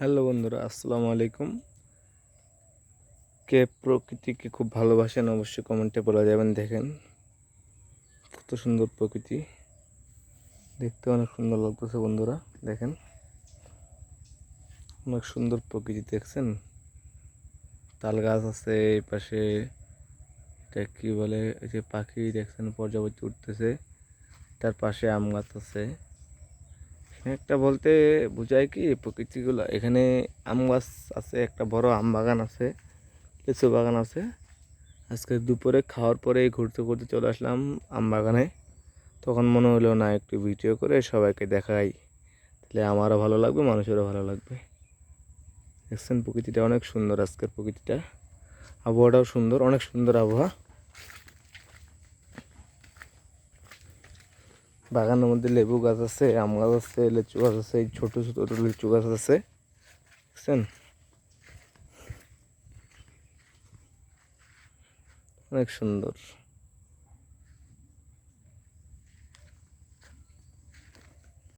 Hello বন্ধুরা, আসসালামু আলাইকুম। কে প্রকৃতিকে খুব ভালোবাসেন অবশ্যই কমেন্টে বলে যাবেন। দেখেন কত সুন্দর প্রকৃতি, দেখতে অনেক সুন্দর লাগতেছে বন্ধুরা। দেখেন অনেক সুন্দর প্রকৃতি, দেখছেন? তাল গাছ আছে এই পাশে, এটা কি বলে, এই যে পাখি দেখছেন প্রজাপতি উঠতেছে, তার পাশে আম গাছ আছে। একটা বলতে বোঝায় কি প্রকৃতিগুলো, এখানে আম গাছ আছে, একটা বড় আম বাগান আছে, লিচু বাগান আছে। আজকে দুপুরে খাওয়ার পরে ঘুরতে ঘুরতে চলে আসলাম আম বাগানে। তখন মনে হলো না একটু ভিডিও করে সবাইকে দেখাই, তাহলে আমারও ভালো লাগবে, মানুষেরও ভালো লাগবে। দেখছেন প্রকৃতিটা অনেক সুন্দর, আজকের প্রকৃতিটা, আবহাওয়াটাও সুন্দর, অনেক সুন্দর আবহাওয়া। বাগানের মধ্যে লেবু গাছ আছে, আম গাছ আছে, লিচু গাছ আছে, এই ছোটো ছোটো লিচু গাছ আছে, দেখছেন? অনেক সুন্দর।